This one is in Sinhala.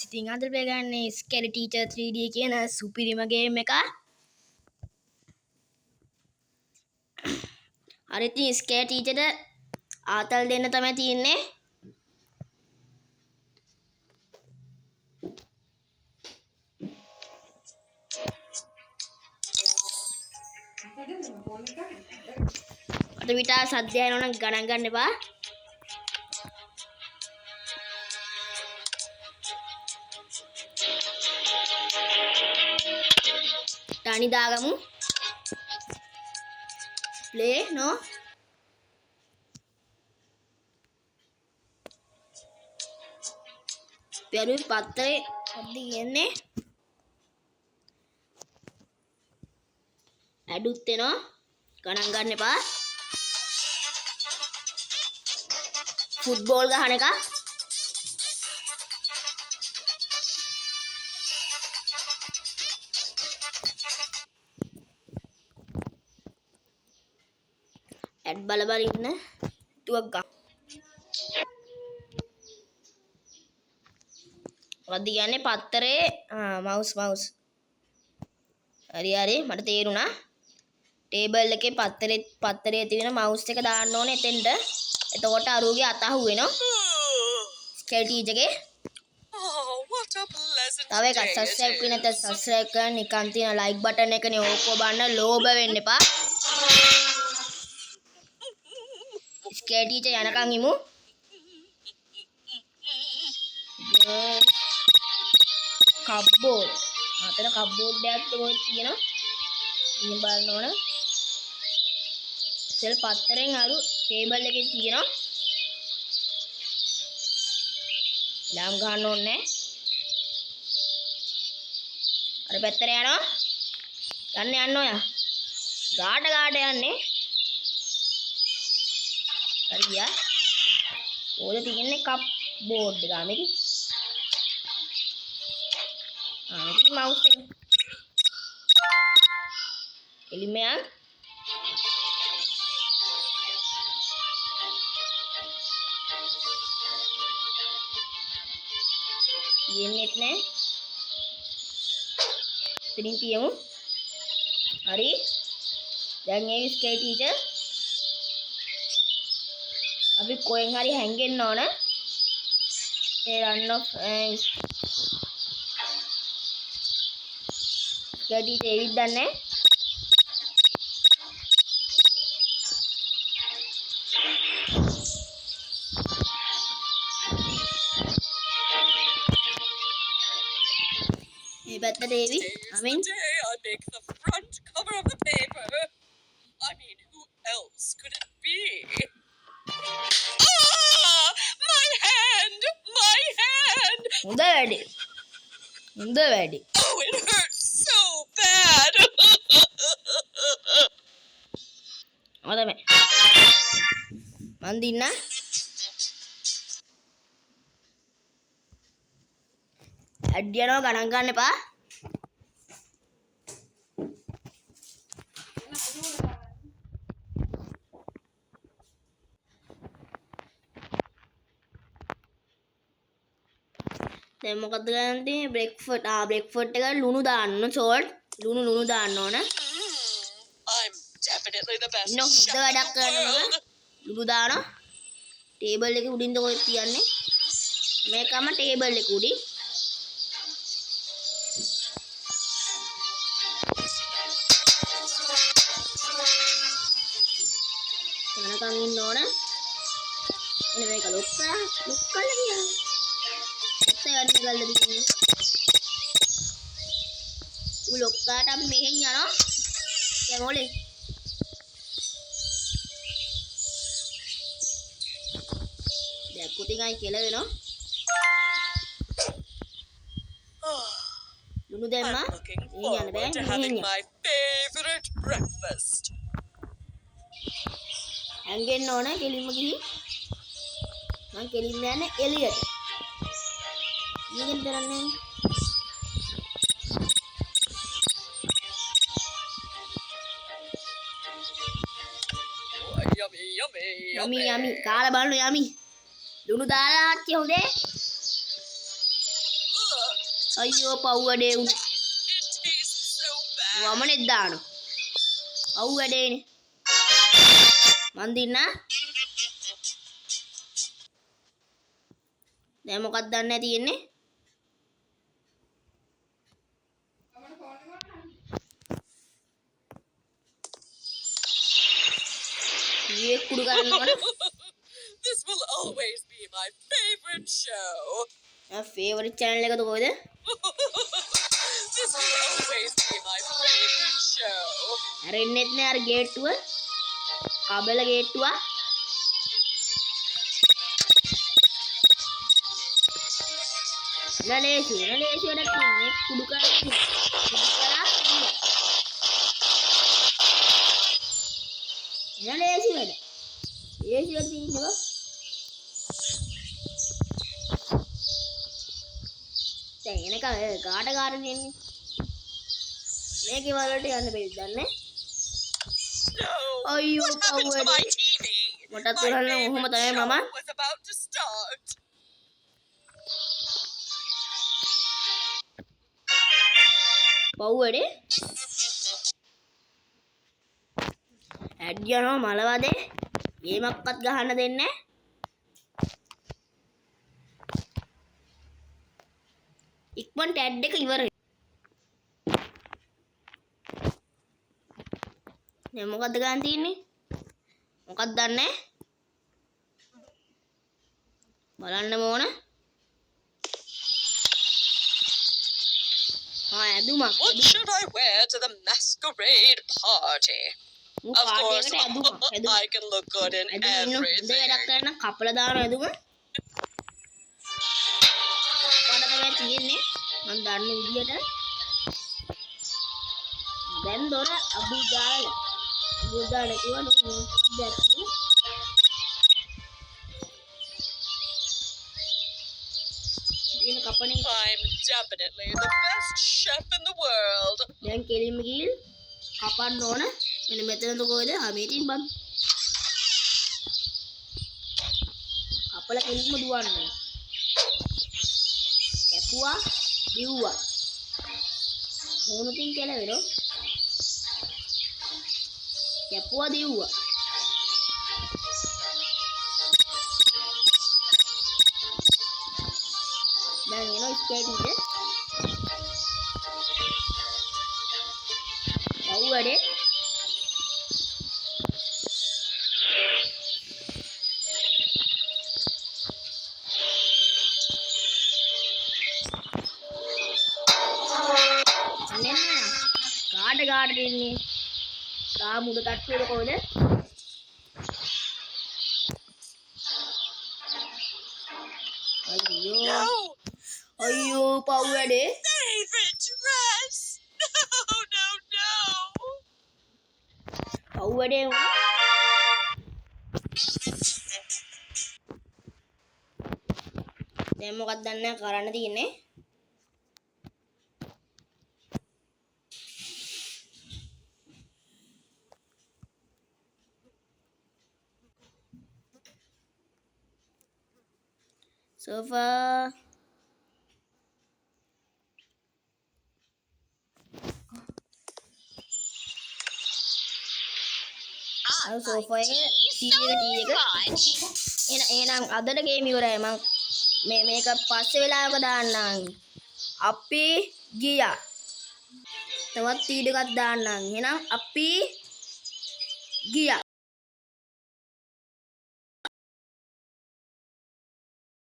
ඉතින් අද බලගන්නේ ස්කැරි ටීචර් 3D කියන සුපිරිම ගේම් එක. හරි ඉතින් ස්කැරි ටීචර්ට ආතල් දෙන්න තමයි තියෙන්නේ. අද විතර සද්ද යනවා නම් ගණන් ගන්න එපා. Tani දාගමු. play no. පෙරු පත්තරේ අද්දි කියන්නේ ඇඩුත් වෙනවා ගණන් ගන්න එපා. ෆුට්බෝල් ගහන එක ඇඩ් බල බල ඉන්න තුවක් ගන්න. වද්දි කියන්නේ පත්තරේ මවුස් හරි හරි මට තේරුණා. ටේබල් එකේ පත්තරේ තියෙන මවුස් එක දාන්න ඕනේ එතෙන්ට. එතකොට අරුගේ අත අහු වෙනවා. ස්කැරි ටීචර්ගේ තව එකක් සබ්ස්ක්‍රයිබ් කරන්න නැත්නම් සබ්ස්ක්‍රයිබ් කරන්න. නිකන් තියෙන ලයික් බටන් එකනේ ඕක ඔබන්න ලෝභ වෙන්න එපා. ස්කැරි ටීචර් යනකම් ඉමු. කප්බෝඩ් අතන කප්බෝඩ් එකක් තමයි තියෙනවා. ඉතින් බලන්න ඕන. සෙල් පත්තරෙන් අරු ටේබල් එකේ තියෙනවා. ලාම් ගන්න ඕනේ. අර පැත්තට යනවා. යන්න ඔයා. ගාඩ යන්නේ. හරියා. ඕක තියෙන්නේ කප්බෝඩ් එක. මේක mouse එක එලිමයන් තියෙන්නේත් නෑ. ඉතින් තියමු. හරි දැන් ඒ ස්කැරි ටීචර් අපි කොහෙන් හරි හැංගෙන්න ඕන. ඒ රන් ඔෆ් ස්කැරි ටීචර් එවිත් දන්නේ මේ පැත්තට එවි. I mean I make the front cover of the paper. I mean, who else could it be? Ah! My hand! My hand! හොඳ වැඩි. Oh, it hurts so bad. ඔතමයි. මන් දින්න. ඇඩ් යනවා ගණන් ගන්න එපා. දැන් මොකද ගන්න තියෙන්නේ? බ්‍රේක්ෆාස්ට් එක ලුණු දාන්න සෝල්ට් ලුණු දාන්න ඕන. I'm definitely the best no chef in වැඩක් the කරනවා. world. ලුණු දානවා. ටේබල් එකේ උඩින්ද කොහෙද තියන්නේ? මේකම ටේබල් එක උඩින්. යනකම් ඉන්න ඕන. එනේ මේක ලොක් කරලා කියන්නේ. වැඩි ගල්ල දින්නේ. ලොක්කාට අපි මෙහෙන් යනවා. දැන් ඕලේ. දැන් කුටිගයි කියලා වෙනවා. ලුණු දැම්මා. I'm looking මෙහෙන් යන්න බෑ. forward to having my favorite breakfast. හැංගෙන්න ඕන කෙලින්ම ගිහින්. මං කෙලින්ම යන්නේ එළියට. ඊගෙන් දරන්නේ. Oh, yummy. යමි කාලා බලන්න යමි. ලුණු දාලා ආච්චි හොඳේ. අයියෝ පව් වැඩේ උනේ. It tastes so bad. වමනෙත් දානවා. පව් වැඩේනේ. මන් දින්න. දැන් මොකක්ද දන්නේ තියෙන්නේ? ඊයේ කුඩු ගන්න ඕන. This will always be my favorite show. Favourite channel එකද කොහෙද? This will always be my favorite show. අරෙන්නෙත් නෑ අර ගේට්ටුව. කබල ගේට්ටුව. නලේසි වැඩක් නේ කුඩු කරන්නේ. කුඩු කරා ඉන්න. නලේසි වැඩ. ඒසි වැඩ තියෙනවා. දැන් එනක කාට දෙන්නේ? මේකේ වලට යන්න බැරිද දන්නේ? No. අයියෝ What happened to my TV? මටත් My උරන්න ඔහොම favorite තමයි show මම. was about to start. පව් වැඩේ. ඇඩ් යනවා මලවදේ. ගේමක්වත් ගහන්න දෙන්නේ නැහැ. ඉක්මනට ඇඩ් එක ඉවරයි. දැන් මොකද්ද ගන්න තියෙන්නේ? මොකක්ද දන්නේ? බලන්න ඕන. ඇදුමක්. What should I wear to the masquerade party? මු Of party course, එකට ඇදුමක්. I can look good in හොඳ වැඩක් everything. කරන්න කපලා දාන ඇදුම. කපන්න තමයි තියෙන්නේ. මම දන්න විදියට. දැන් දොර අබු දාලා. අබු දාලා කිව්වනේ දැක්කේ. ඉතින් කපන්නේ I'm definitely the best chef in the world. දැන් කෙලින්ම ගිහින් කපන්න ඕන. මෙන්න මෙතනද කොහෙද? මේටින් බන්. කපලා කෙලින්ම දුවන්න. කැපුවා, දිව්වා. මොනකින් කියලා වෙරෝ? කැපුවා දිව්වා. දැන් එනවා ස්කේටින්ද? පව් වැඩේ. අනේ කාට දෙන්නේ? තා මුද තට්ටුවේද කොහෙද? අයියෝ No, අයියෝ පව් වැඩේ. favorite dress. No. පව් වැඩේ වුණා. දැන් මොකක්ද දන්නේ කරන්න තියෙන්නේ? sofa sofa එහෙනම් අදට ගේම් ඉවරයි මම මේක පස්සේ වෙලාවක දාන්නම් අපි ගියා තවත් ටීඩ් එකක් දාන්නම් එහෙනම් අපි ගියා